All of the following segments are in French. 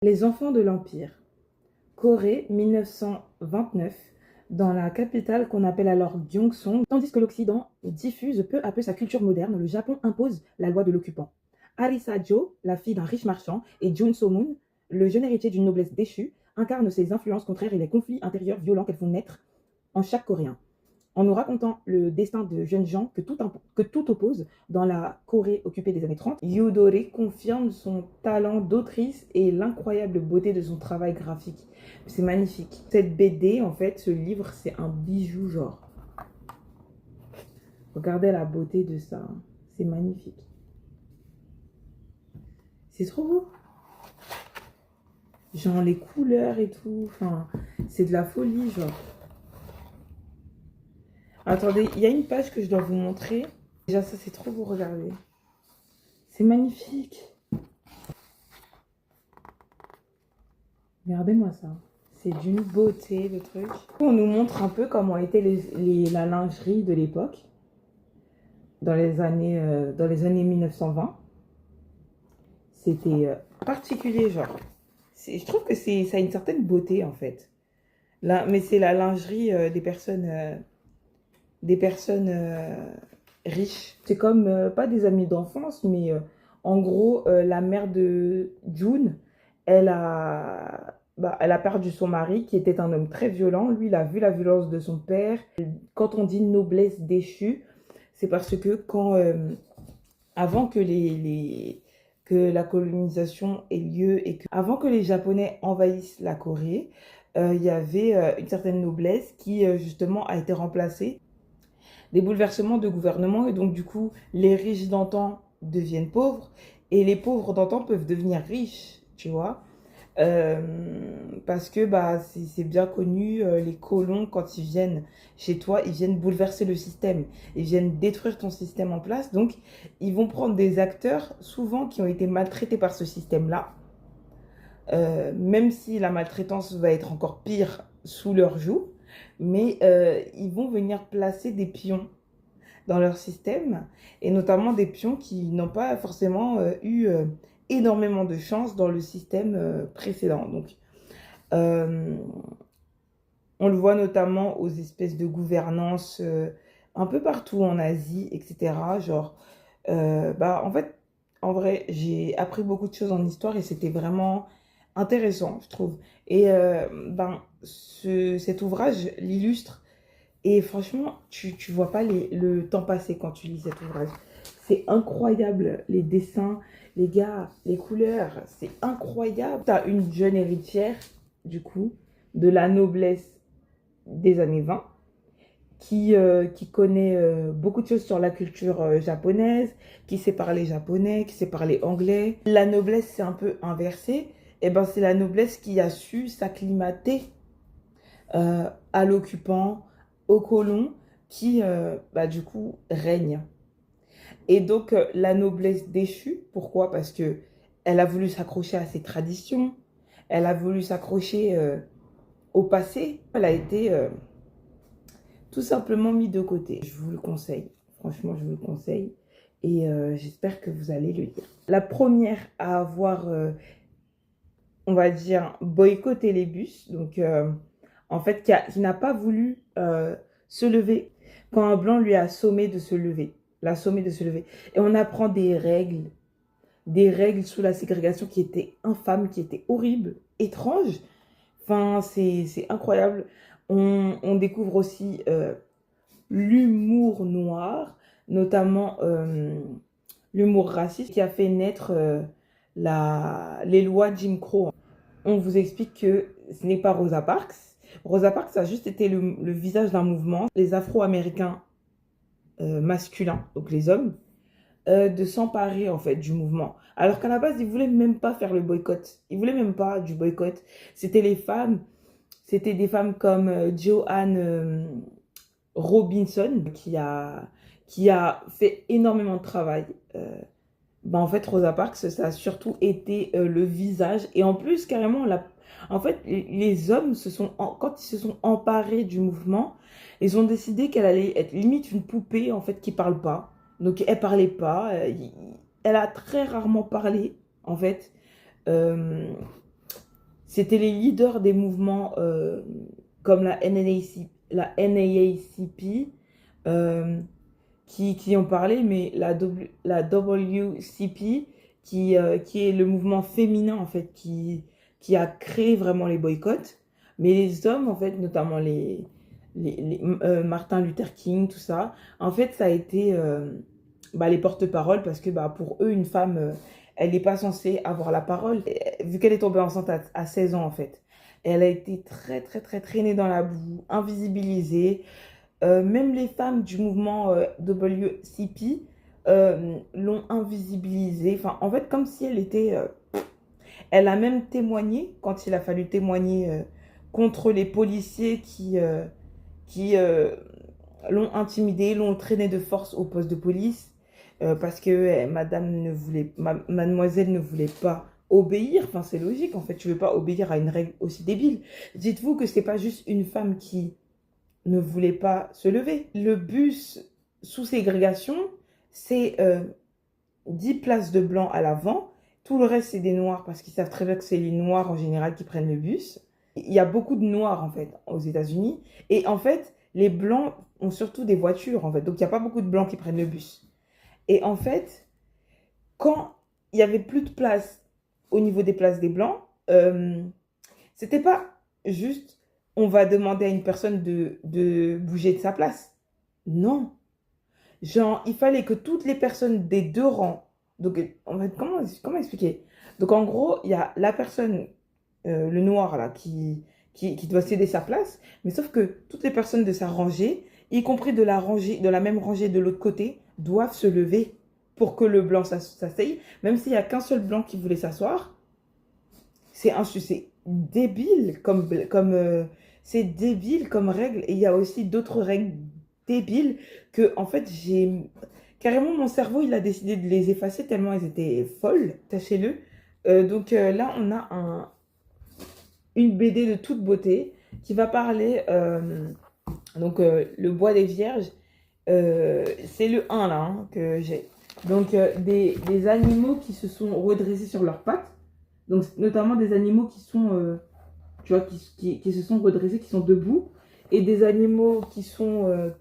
Les enfants de l'Empire. Corée, 1929, dans la capitale qu'on appelle alors Gyeongsong. Tandis que l'Occident diffuse peu à peu sa culture moderne, le Japon impose la loi de l'occupant. Arisa Jo, la fille d'un riche marchand, et Jun So-moon, le jeune héritier d'une noblesse déchue, incarnent ces influences contraires et les conflits intérieurs violents qu'elles font naître en chaque Coréen, en nous racontant le destin de jeunes gens que tout oppose dans la Corée occupée des années 30. Yudori confirme son talent d'autrice et l'incroyable beauté de son travail graphique. C'est magnifique. Cette BD, en fait, ce livre, c'est un bijou, genre. Regardez la beauté de ça. C'est magnifique. C'est trop beau. Genre les couleurs et tout. Enfin, c'est de la folie, genre. Attendez, il y a une page que je dois vous montrer. Déjà, ça, c'est trop beau, regardez. C'est magnifique. Regardez-moi ça. C'est d'une beauté, le truc. On nous montre un peu comment était la lingerie de l'époque, dans les années 1920. C'était particulier, genre. Je trouve que ça a une certaine beauté, en fait. Là, mais c'est la lingerie des personnes riches. C'est comme, pas des amis d'enfance, mais en gros, la mère de June, elle a perdu son mari, qui était un homme très violent. Lui, il a vu la violence de son père. Quand on dit noblesse déchue, c'est parce que avant que que la colonisation ait lieu et avant que les Japonais envahissent la Corée, il y avait une certaine noblesse qui, justement, a été remplacée. Des bouleversements de gouvernement, et donc du coup les riches d'antan deviennent pauvres et les pauvres d'antan peuvent devenir riches, tu vois. Parce que bah c'est bien connu, les colons, quand ils viennent chez toi, ils viennent bouleverser le système, ils viennent détruire ton système en place. Donc ils vont prendre des acteurs souvent qui ont été maltraités par ce système là, même si la maltraitance va être encore pire sous leur joug, mais ils vont venir placer des pions dans leur système, et notamment des pions qui n'ont pas forcément eu énormément de chance dans le système précédent. Donc, euh, on le voit notamment aux espèces de gouvernances un peu partout en Asie, etc. Genre, bah, en fait, en vrai, j'ai appris beaucoup de choses en histoire et c'était vraiment intéressant, je trouve. Et ben, cet ouvrage l'illustre et franchement, tu vois pas le temps passer quand tu lis cet ouvrage. C'est incroyable, les dessins, les gars, les couleurs, c'est incroyable. T'as une jeune héritière, du coup, de la noblesse des années 20, qui connaît beaucoup de choses sur la culture japonaise, qui sait parler japonais, qui sait parler anglais. La noblesse, c'est un peu inversé. Et ben, c'est la noblesse qui a su s'acclimater à l'occupant, aux colons, qui, bah, du coup, règne. Et donc, la noblesse déchue, pourquoi? Parce que elle a voulu s'accrocher à ses traditions, elle a voulu s'accrocher au passé, elle a été tout simplement mise de côté. Je vous le conseille, franchement, je vous le conseille, et j'espère que vous allez le lire. La première à avoir, on va dire, boycotté les bus, donc en fait, qui n'a pas voulu se lever quand un blanc lui a sommé de se lever. L'a sommé de se lever. Et on apprend des règles sous la ségrégation qui étaient infâmes, qui étaient horribles, étranges. Enfin, c'est incroyable. On découvre aussi l'humour noir, notamment l'humour raciste qui a fait naître les lois Jim Crow. On vous explique que ce n'est pas Rosa Parks. Rosa Parks a juste été le visage d'un mouvement. Les Afro-Américains masculins, donc les hommes, de s'emparer en fait du mouvement. Alors qu'à la base, ils voulaient même pas faire le boycott. Ils voulaient même pas du boycott. C'était les femmes, c'était des femmes comme Joanne Robinson qui a fait énormément de travail. Ben en fait, Rosa Parks, ça a surtout été le visage. Et en plus, carrément, en fait, les hommes, quand ils se sont emparés du mouvement, ils ont décidé qu'elle allait être limite une poupée, en fait, qui parle pas. Donc, elle parlait pas. Elle a très rarement parlé, en fait. Euh, C'était les leaders des mouvements comme la NAACP qui ont parlé, mais la WCP, qui est le mouvement féminin, en fait, qui a créé vraiment les boycotts. Mais les hommes, en fait, notamment Martin Luther King, tout ça, en fait, ça a été les porte-parole parce que pour eux, une femme, elle n'est pas censée avoir la parole. Vu qu'elle est tombée enceinte à 16 ans, en fait. Elle a été très, très, très traînée dans la boue, invisibilisée. Même les femmes du mouvement WCP l'ont invisibilisée. Enfin, en fait, comme si elle était... elle a même témoigné, quand il a fallu témoigner contre les policiers qui l'ont intimidée, l'ont traînée de force au poste de police, parce que mademoiselle ne voulait pas obéir. Enfin, c'est logique, en fait, tu veux pas obéir à une règle aussi débile. Dites-vous que c'est pas juste une femme qui ne voulait pas se lever. Le bus sous ségrégation, c'est 10 places de blancs à l'avant. Tout le reste, c'est des noirs parce qu'ils savent très bien que c'est les noirs en général qui prennent le bus. Il y a beaucoup de noirs, en fait, aux États-Unis. Et en fait, les blancs ont surtout des voitures, en fait. Donc, il n'y a pas beaucoup de blancs qui prennent le bus. Et en fait, quand il n'y avait plus de place au niveau des places des blancs, c'était pas juste on va demander à une personne de bouger de sa place. Non. Genre, il fallait que toutes les personnes des deux rangs. Donc, en fait, comment expliquer? Donc, en gros, il y a la personne, le noir, là, qui doit céder sa place. Mais sauf que toutes les personnes de sa rangée, y compris de la même rangée de l'autre côté, doivent se lever pour que le blanc s'asseye. Même s'il n'y a qu'un seul blanc qui voulait s'asseoir. C'est débile c'est débile comme règle. Et il y a aussi d'autres règles débiles que, en fait, carrément, mon cerveau, il a décidé de les effacer tellement elles étaient folles. Sachez-le. Donc là, on a une BD de toute beauté qui va parler, le bois des vierges. C'est le 1 là que j'ai. Donc des animaux qui se sont redressés sur leurs pattes. Donc, notamment des animaux qui sont, tu vois, qui se sont redressés, qui sont debout, et des animaux qui sont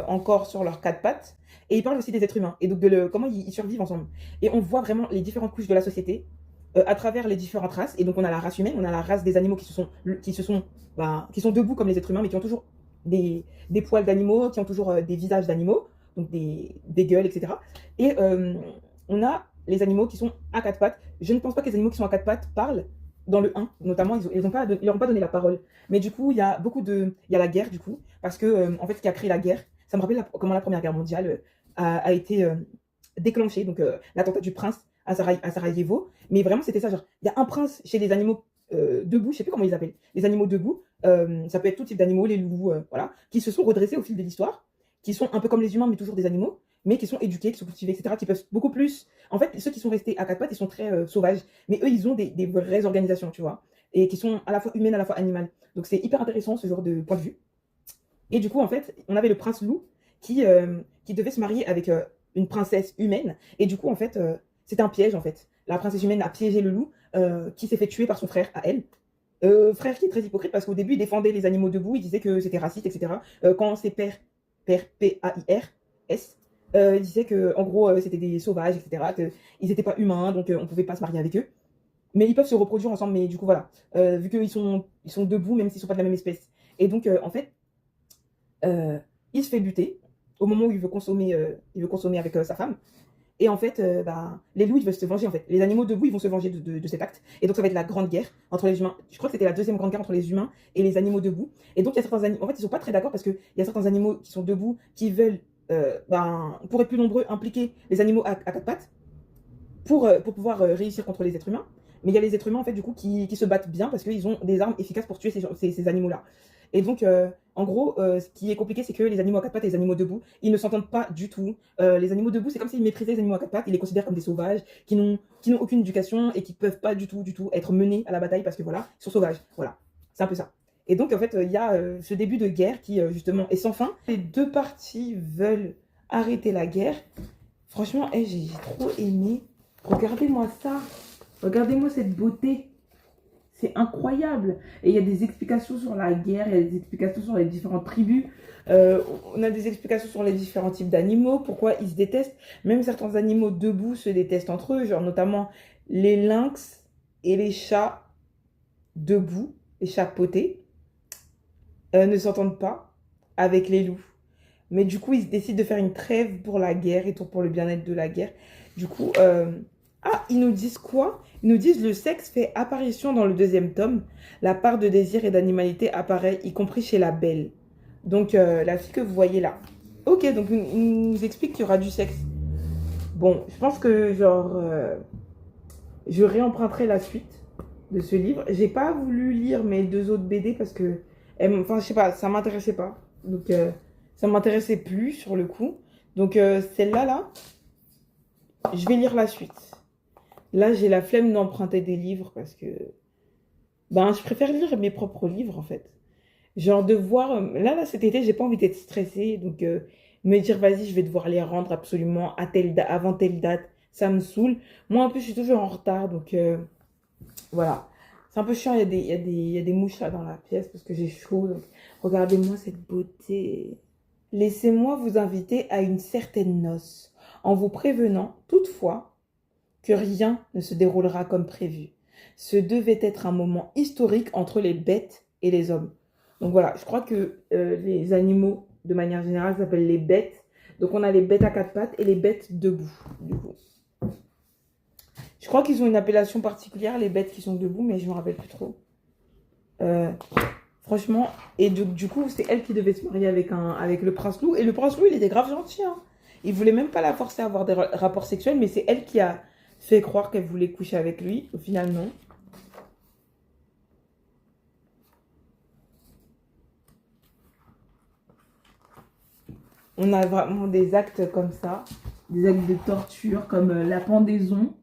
encore sur leurs quatre pattes. Et il parle aussi des êtres humains, et donc comment ils survivent ensemble. Et on voit vraiment les différentes couches de la société à travers les différentes races. Et donc, on a la race humaine, on a la race des animaux qui sont debout comme les êtres humains, mais qui ont toujours des poils d'animaux, qui ont toujours des visages d'animaux, donc des gueules, etc. Et on a les animaux qui sont à quatre pattes. Je ne pense pas que les animaux qui sont à quatre pattes parlent dans le 1, notamment, ils leur ont pas donné la parole. Mais du coup, il y a la guerre, du coup, parce que, en fait, ce qui a créé la guerre, ça me rappelle comment la Première Guerre mondiale a été déclenchée, donc l'attentat du prince à Sarajevo. Mais vraiment, c'était ça, genre, il y a un prince chez les animaux debout, je sais plus comment ils appellent, les animaux debout, ça peut être tout type d'animaux, les loups, voilà, qui se sont redressés au fil de l'histoire, qui sont un peu comme les humains, mais toujours des animaux, mais qui sont éduqués, qui sont cultivés, etc., qui peuvent beaucoup plus. En fait, ceux qui sont restés à quatre pattes, ils sont très sauvages, mais eux, ils ont des vraies organisations, tu vois, et qui sont à la fois humaines, à la fois animales. Donc, c'est hyper intéressant, ce genre de point de vue. Et du coup, en fait, on avait le prince loup qui devait se marier avec une princesse humaine, et du coup, en fait, c'était un piège, en fait. La princesse humaine a piégé le loup, qui s'est fait tuer par son frère à elle. Frère qui est très hypocrite parce qu'au début, il défendait les animaux debout, il disait que c'était raciste, etc. Quand c'est père, P-A-I-R-S, il disait que, en gros, c'était des sauvages, etc. Qu'ils n'étaient pas humains, donc on ne pouvait pas se marier avec eux. Mais ils peuvent se reproduire ensemble, mais du coup, voilà. Vu qu'ils sont debout, même s'ils ne sont pas de la même espèce. Et donc, en fait, il se fait buter au moment où il veut consommer avec sa femme. Et en fait, les loups, ils veulent se venger, en fait. Les animaux debout, ils vont se venger de cet acte. Et donc, ça va être la grande guerre entre les humains. Je crois que c'était la deuxième grande guerre entre les humains et les animaux debout. Et donc, il y a certains animaux... En fait, ils sont pas très d'accord parce qu'il y a certains animaux qui sont debout, qui veulent, pour être plus nombreux, impliquer les animaux à quatre pattes pour pouvoir réussir contre les êtres humains. Mais il y a les êtres humains, en fait, du coup, qui se battent bien parce qu'ils ont des armes efficaces pour tuer ces animaux-là. Et donc, en gros, ce qui est compliqué, c'est que les animaux à quatre pattes et les animaux debout, ils ne s'entendent pas du tout. Les animaux debout, c'est comme s'ils méprisaient les animaux à quatre pattes, ils les considèrent comme des sauvages, qui n'ont aucune éducation et qui ne peuvent pas du tout être menés à la bataille parce que voilà, ils sont sauvages. Voilà, c'est un peu ça. Et donc, en fait, il y a ce début de guerre qui, justement, est sans fin. Les deux parties veulent arrêter la guerre. Franchement, j'ai trop aimé. Regardez-moi ça. Regardez-moi cette beauté. C'est incroyable. Et il y a des explications sur la guerre, il y a des explications sur les différentes tribus. On a des explications sur les différents types d'animaux, pourquoi ils se détestent. Même certains animaux debout se détestent entre eux, genre notamment les lynx et les chats debout, les chats potés, ne s'entendent pas avec les loups. Mais du coup, ils décident de faire une trêve pour la guerre et pour le bien-être de la guerre. Du coup, ils nous disent quoi? Ils nous disent le sexe fait apparition dans le deuxième tome. La part de désir et d'animalité apparaît, y compris chez la belle. Donc, la fille que vous voyez là. Ok, donc il nous explique qu'il y aura du sexe. Bon, je pense que genre, je réemprunterai la suite de ce livre. J'ai pas voulu lire mes deux autres BD parce que, enfin, je sais pas, ça m'intéressait pas. Donc, ça m'intéressait plus sur le coup. Donc, celle-là, là, je vais lire la suite. Là, j'ai la flemme d'emprunter des livres parce que, ben, je préfère lire mes propres livres en fait. Genre de voir, là, cet été, j'ai pas envie d'être stressée. Donc, me dire, vas-y, je vais devoir les rendre absolument à avant telle date. Ça me saoule. Moi, en plus, je suis toujours en retard. Donc, voilà. C'est un peu chiant. Il y a des mouches là dans la pièce parce que j'ai chaud. Donc, regardez-moi cette beauté. Laissez-moi vous inviter à une certaine noce, en vous prévenant, toutefois, que rien ne se déroulera comme prévu. Ce devait être un moment historique entre les bêtes et les hommes. Donc voilà, je crois que les animaux, de manière générale, s'appellent les bêtes. Donc on a les bêtes à quatre pattes et les bêtes debout, du coup. Je crois qu'ils ont une appellation particulière, les bêtes qui sont debout, mais je ne me rappelle plus trop. Franchement, et du coup, c'est elle qui devait se marier avec le prince loup. Et le prince loup, il était grave gentil. Hein. Il voulait même pas la forcer à avoir des rapports sexuels, mais c'est elle qui a fait croire qu'elle voulait coucher avec lui. Au final, non. On a vraiment des actes comme ça, des actes de torture, comme la pendaison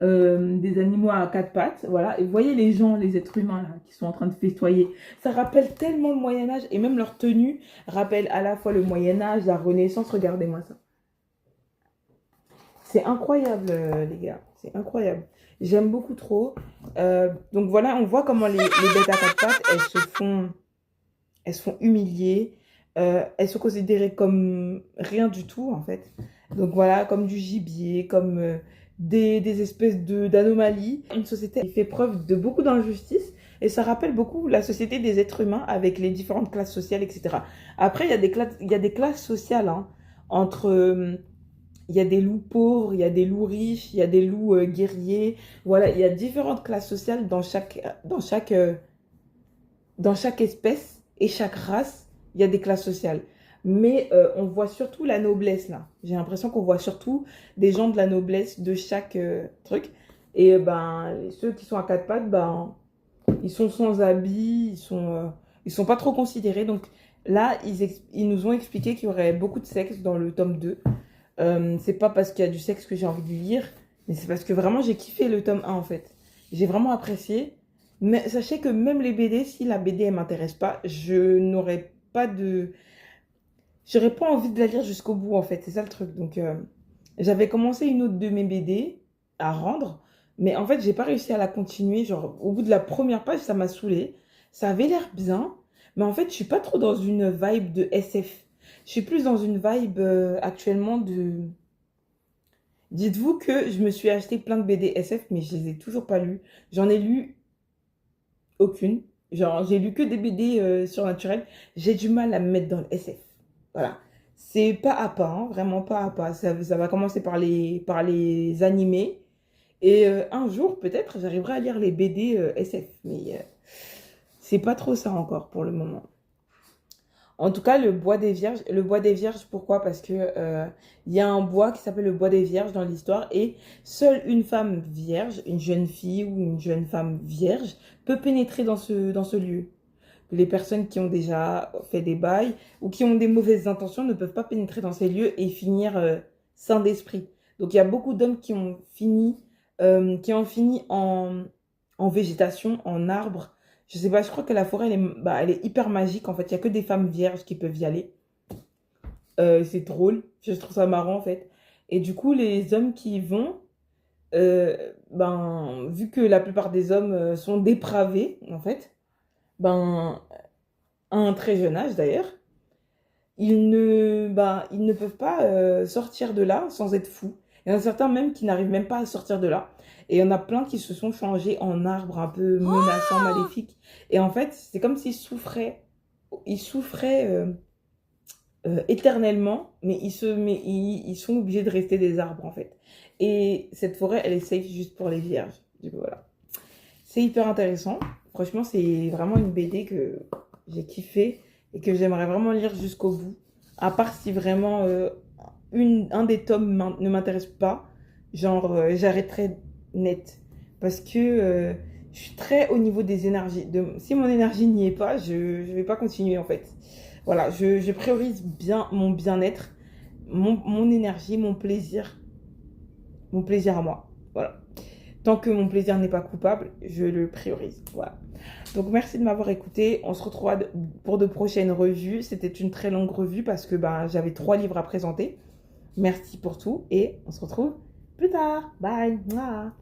des animaux à quatre pattes, voilà. Et vous voyez les gens, les êtres humains là, qui sont en train de festoyer. Ça rappelle tellement le Moyen-Âge, et même leur tenue rappelle à la fois le Moyen-Âge, la Renaissance. Regardez-moi ça. C'est incroyable, les gars. C'est incroyable. J'aime beaucoup trop. Donc voilà, on voit comment les bêtes à quatre pattes, elles se font humilier. Elles sont considérées comme rien du tout, en fait. Donc voilà, comme du gibier, comme des espèces d'anomalies. Une société qui fait preuve de beaucoup d'injustice. Et ça rappelle beaucoup la société des êtres humains avec les différentes classes sociales, etc. Après, il y a des classes sociales, hein, entre... il y a des loups pauvres, il y a des loups riches, il y a des loups guerriers. Voilà, il y a différentes classes sociales dans chaque espèce et chaque race, il y a des classes sociales. Mais on voit surtout la noblesse là. J'ai l'impression qu'on voit surtout des gens de la noblesse de chaque truc. Et ben, ceux qui sont à quatre pattes, ben, ils sont sans habit, ils sont pas trop considérés. Donc là, ils nous ont expliqué qu'il y aurait beaucoup de sexe dans le tome 2. C'est pas parce qu'il y a du sexe que j'ai envie de lire, mais c'est parce que vraiment j'ai kiffé le tome 1 en fait. J'ai vraiment apprécié. Mais sachez que même les BD, si la BD elle m'intéresse pas, j'aurais pas envie de la lire jusqu'au bout en fait. C'est ça le truc. Donc j'avais commencé une autre de mes BD à rendre, mais en fait j'ai pas réussi à la continuer. Genre au bout de la première page, ça m'a saoulée. Ça avait l'air bien, mais en fait je suis pas trop dans une vibe de SF. Je suis plus dans une vibe actuellement de... Dites-vous que je me suis acheté plein de BD SF, mais je les ai toujours pas lus. J'en ai lu aucune. Genre, j'ai lu que des BD surnaturels. J'ai du mal à me mettre dans le SF. Voilà. C'est pas à pas, hein, vraiment pas à pas. Ça va commencer par les animés. Et un jour, peut-être, j'arriverai à lire les BD SF. Mais c'est pas trop ça encore pour le moment. En tout cas, le bois des vierges, pourquoi? Parce que il y a un bois qui s'appelle le bois des vierges dans l'histoire et seule une femme vierge, une jeune fille ou une jeune femme vierge peut pénétrer dans ce lieu. Les personnes qui ont déjà fait des bails ou qui ont des mauvaises intentions ne peuvent pas pénétrer dans ces lieux et finir sains d'esprit. Donc il y a beaucoup d'hommes qui ont fini en végétation, en arbre. Je sais pas, je crois que la forêt, elle est hyper magique. En fait, il n'y a que des femmes vierges qui peuvent y aller. C'est drôle. Je trouve ça marrant, en fait. Et du coup, les hommes qui y vont, vu que la plupart des hommes sont dépravés, en fait, ben, à un très jeune âge d'ailleurs, ils ne peuvent pas sortir de là sans être fous. Il y en a certains même qui n'arrivent même pas à sortir de là. Et il y en a plein qui se sont changés en arbres un peu menaçants, maléfiques. Et en fait, c'est comme s'ils souffraient. Ils souffraient éternellement, ils sont obligés de rester des arbres en fait. Et cette forêt, elle est safe juste pour les vierges. Du coup, voilà. C'est hyper intéressant. Franchement, c'est vraiment une BD que j'ai kiffé et que j'aimerais vraiment lire jusqu'au bout. À part si vraiment un des tomes ne m'intéresse pas, genre j'arrêterai net. Parce que je suis très au niveau des énergies. Si mon énergie n'y est pas, je ne vais pas continuer en fait. Voilà, je priorise bien mon bien-être, mon énergie, mon plaisir à moi. Voilà. Tant que mon plaisir n'est pas coupable, je le priorise. Voilà. Donc merci de m'avoir écouté. On se retrouvera pour de prochaines revues. C'était une très longue revue parce que j'avais 3 livres à présenter. Merci pour tout et on se retrouve plus tard. Bye. Mouah.